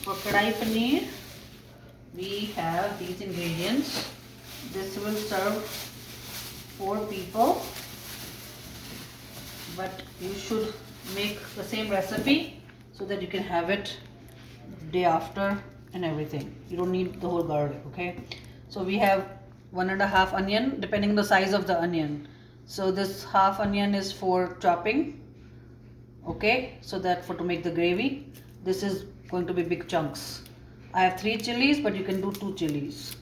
For Kadhai Paneer, we have these ingredients. This will serve 4 people, but you should make the same recipe so that you can have it day after and everything. You don't need the whole garlic, okay? So we have 1.5 onion, depending on the size of the onion. So this half onion is for chopping, okay, so that to make the gravy. This is going to be big chunks. I have 3 chilies, but you can do 2 chilies.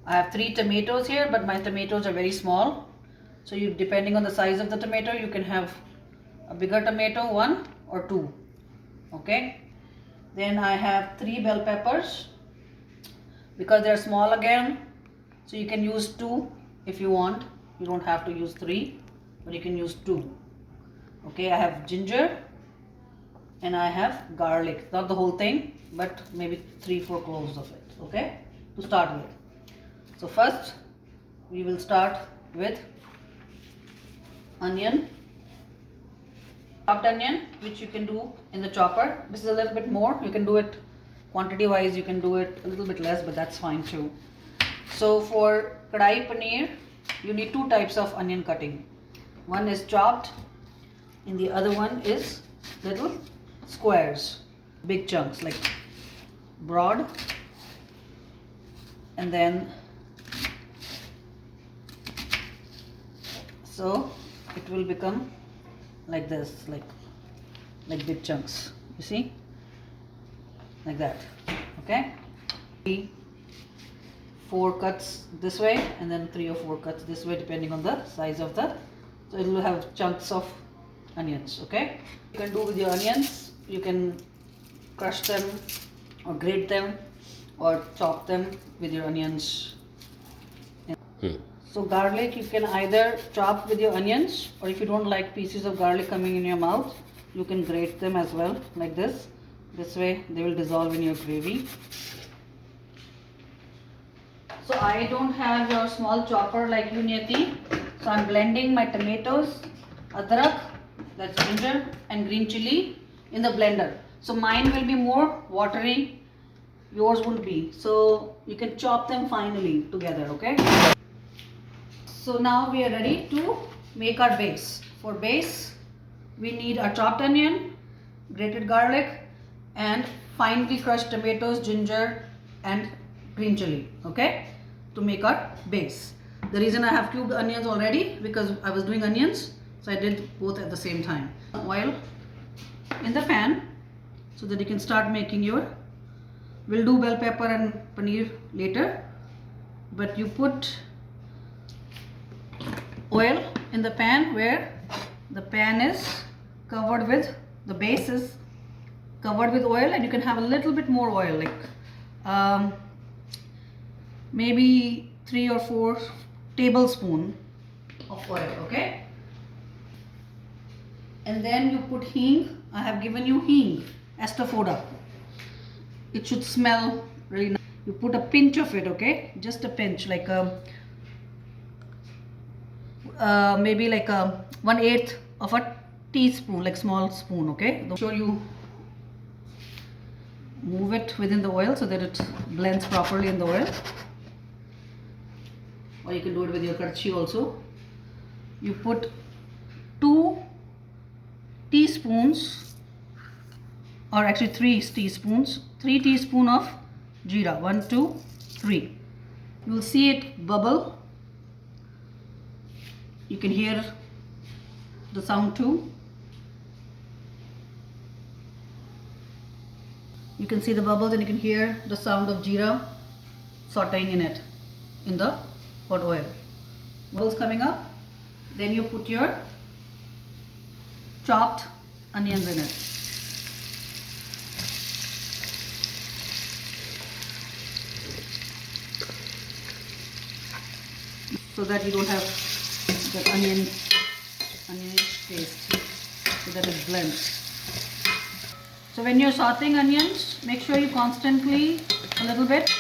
I have 3 tomatoes here, but my tomatoes are very small. So you, depending on the size of the tomato, you can have a bigger tomato, 1 or 2. Okay. Then I have 3 bell peppers. Because they are small again, so you can use 2 if you want. You don't have to use 3, but you can use 2. Okay. I have ginger and I have garlic. Not the whole thing, but maybe 3-4 cloves of it. Okay. To start with. So first we will start with onion, chopped onion, which you can do in the chopper. This is a little bit more. You can do it quantity wise, you can do it a little bit less, but that's fine too. So for Kadhai Paneer, you need 2 types of onion cutting. One is chopped and the other one is little squares, big chunks, like broad, and then so it will become like this, like big chunks, you see, like that. Okay, 4 cuts this way and then 3 or 4 cuts this way, depending on the size of the, so it will have chunks of onions. Okay, you can do with your onions, you can crush them or grate them or chop them with your onions. So garlic, you can either chop with your onions, or if you don't like pieces of garlic coming in your mouth, you can grate them as well, like this. This way they will dissolve in your gravy. So I don't have your small chopper like you, Niyati. So I'm blending my tomatoes, adrak, that's ginger, and green chili in the blender. So mine will be more watery, yours won't be. So you can chop them finely together, okay? So now we are ready to make our base. For base, we need a chopped onion, grated garlic, and finely crushed tomatoes, ginger, and green chili, okay, to make our base. The reason I have cubed onions already, because I was doing onions, so I did both at the same time. Oil in the pan so that you can start making your, we'll do bell pepper and paneer later, but you put oil in the pan where the pan is covered with, the base is covered with oil, and you can have a little bit more oil, like maybe 3 or 4 tablespoons of oil. Okay, and then you put hing. I have given you hing, astafoda. It should smell really nice. You put a pinch of it, okay, just a pinch, like a maybe like a 1/8 of a teaspoon, like small spoon. Okay, make sure you move it within the oil so that it blends properly in the oil, or you can do it with your karchi also. You put 2 teaspoons, or actually 3 teaspoons, 3 teaspoons of jeera, 1 2 3. You will see it bubble. You can hear the sound too. You can see the bubbles and you can hear the sound of jeera sauteing in it, in the hot oil. Bubbles coming up. Then you put your chopped onions in it. So that you don't have that onionish taste, so that it blends. So when you're sauteing onions, make sure you constantly, a little bit,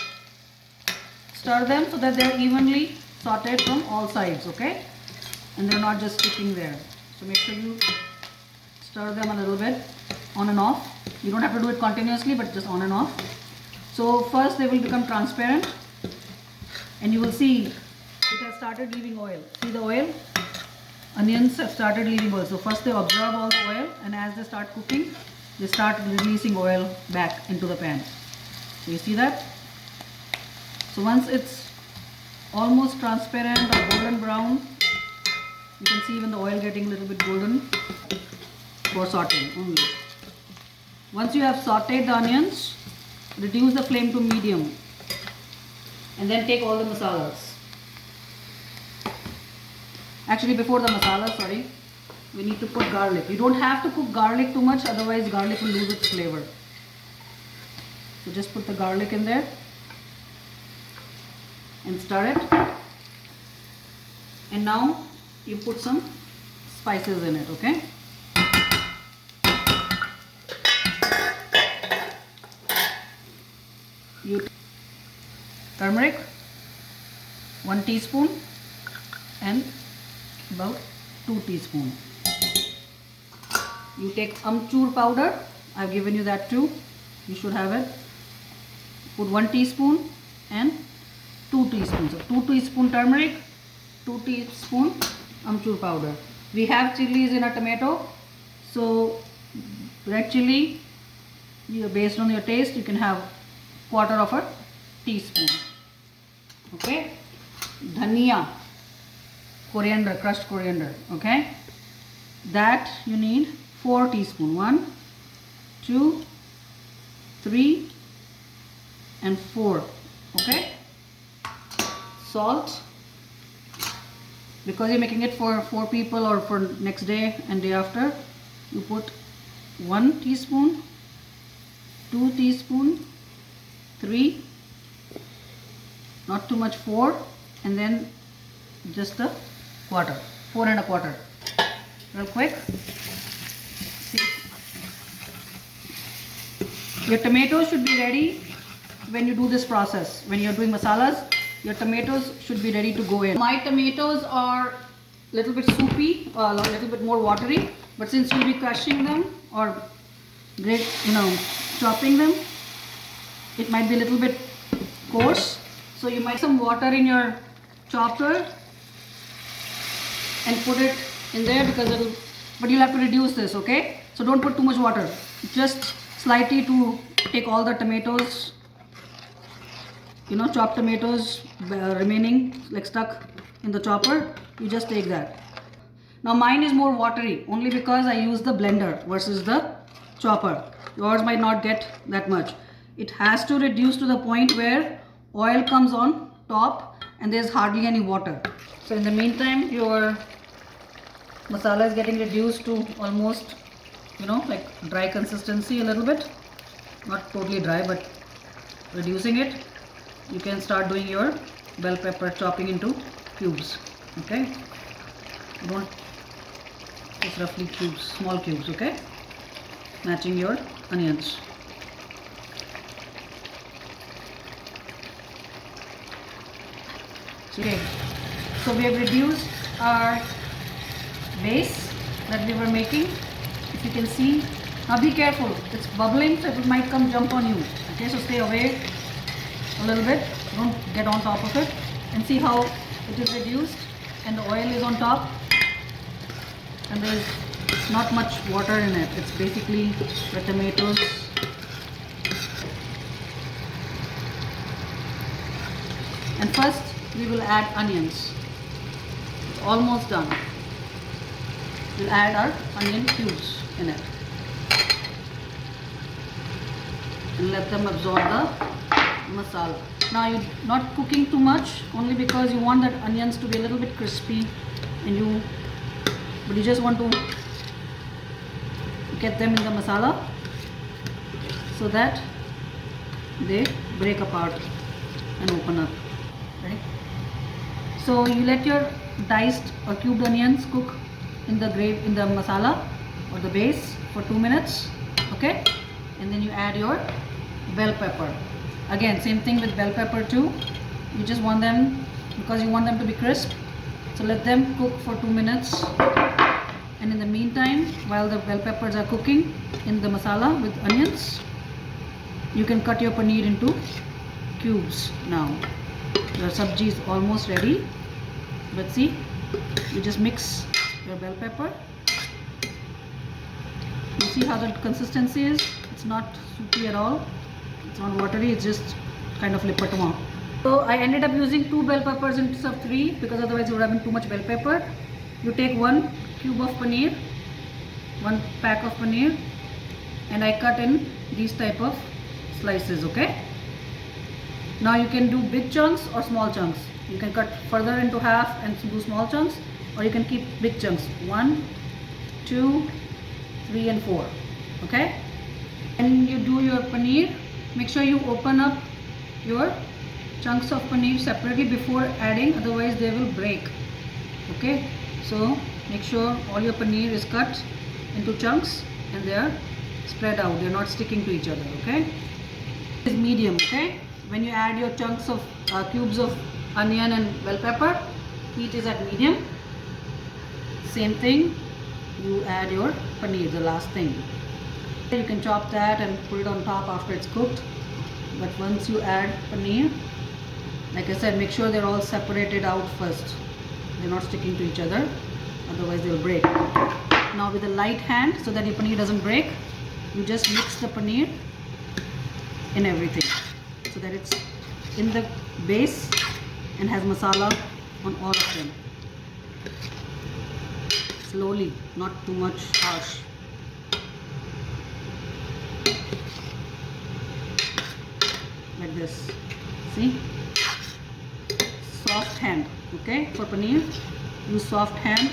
stir them so that they're evenly sauteed from all sides, okay? And they're not just sticking there. So make sure you stir them a little bit on and off. You don't have to do it continuously, but just on and off. So first they will become transparent, and you will see it has started leaving oil. See the oil? Onions have started leaving oil. So first they absorb all the oil, and as they start cooking, they start releasing oil back into the pan. So you see that? So once it's almost transparent or golden brown, you can see even the oil getting a little bit golden for sauteing only. Once you have sauteed the onions, reduce the flame to medium and then take all the masalas. Actually, before the masala, sorry, we need to put garlic. You don't have to cook garlic too much, otherwise garlic will lose its flavor. So just put the garlic in there and stir it. And now you put some spices in it, okay? You turmeric, 1 teaspoon, and about 2 teaspoons. You take amchur powder. I've given you that too. You should have it. Put 1 teaspoon and 2 teaspoons. So 2 teaspoon turmeric, 2 teaspoon amchur powder. We have chilies in a tomato, so red chili, based on your taste, you can have 1/4 teaspoon. Okay. Dhania, coriander, crushed coriander. Okay. That you need 4 teaspoons. 1, 2, 3, and 4. Okay. Salt. Because you're making it for 4 people or for next day and day after, you put 1 teaspoon, 2 teaspoon, 3, not too much, 4, and then just a 1/4, 4 1/4. Real quick. See. Your tomatoes should be ready when you do this process. When you're doing masalas, your tomatoes should be ready to go in. My tomatoes are a little bit soupy, a little bit more watery, but since you'll be crushing them or chopping them, it might be a little bit coarse. So you might some water in your chopper and put it in there, but you'll have to reduce this, okay? So don't put too much water, just slightly to take all the tomatoes, chopped tomatoes remaining like stuck in the chopper. You just take that. Now mine is more watery only because I use the blender versus the chopper. Yours might not get that much. It has to reduce to the point where oil comes on top and there's hardly any water. So in the meantime, your masala is getting reduced to almost like dry consistency a little bit, not totally dry, but reducing it. You can start doing your bell pepper chopping into cubes. Okay, just roughly cubes, small cubes. Okay, matching your onions. Okay, so we have reduced our base that we were making. If you can see, now be careful, it's bubbling, so it might jump on you. Okay, so stay away a little bit, don't get on top of it, and see how it is reduced and the oil is on top and there is not much water in it. It's basically the tomatoes. And first we will add onions. It's almost done. We'll add our onion cubes in it and let them absorb the masala. Now you're not cooking too much, only because you want that onions to be a little bit crispy, but you just want to get them in the masala so that they break apart and open up. Right? So you let your diced or cubed onions cook in the masala or the base for 2 minutes. Okay, and then you add your bell pepper. Again, same thing with bell pepper too. You just want them, because you want them to be crisp, so let them cook for 2 minutes And in the meantime, while the bell peppers are cooking in the masala with onions, you can cut your paneer into cubes now. Your sabji is almost ready. But see, you just mix your bell pepper. You see how the consistency is? It's not soupy at all. It's not watery, it's just kind of lipatma. So I ended up using 2 bell peppers instead of 3 because otherwise it would have been too much bell pepper. You take 1 cube of paneer, 1 pack of paneer, and I cut in these type of slices, okay? Now you can do big chunks or small chunks. You can cut further into half and do small chunks, or you can keep big chunks. 1, 2, 3 and 4. Okay? When you do your paneer, make sure you open up your chunks of paneer separately before adding, otherwise they will break. Okay? So make sure all your paneer is cut into chunks and they are spread out. They are not sticking to each other. Okay? It is medium. Okay? When you add your chunks of cubes of onion and bell pepper, heat is at medium. Same thing, you add your paneer, the last thing. You can chop that and put it on top after it's cooked. But once you add paneer, like I said, make sure they're all separated out first. They're not sticking to each other, otherwise they'll break. Now with a light hand, so that your paneer doesn't break, you just mix the paneer in everything, so that it's in the base and has masala on all of them. Slowly, not too much harsh. Like this. See? Soft hand. Okay? For paneer, use soft hand.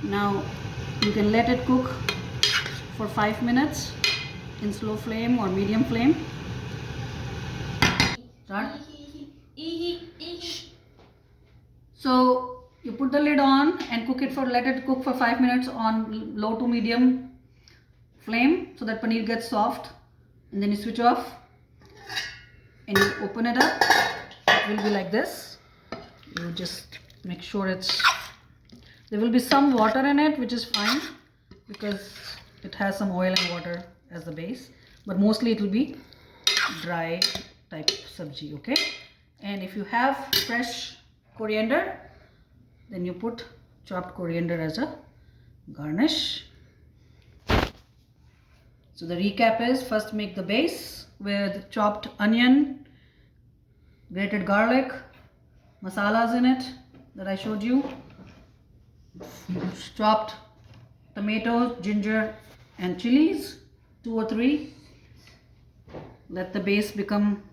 Now you can let it cook for 5 minutes in slow flame or medium flame. Start. So you put the lid on and let it cook for 5 minutes on low to medium flame, so that paneer gets soft, and then you switch off and you open it up. It will be like this. You just make sure there will be some water in it, which is fine because it has some oil and water as the base, but mostly it will be dry type sabji. Okay? And if you have fresh coriander, then you put chopped coriander as a garnish. So the recap is, first make the base with chopped onion, grated garlic, masalas in it that I showed you, chopped tomatoes, ginger and chilies, 2 or 3. Let the base become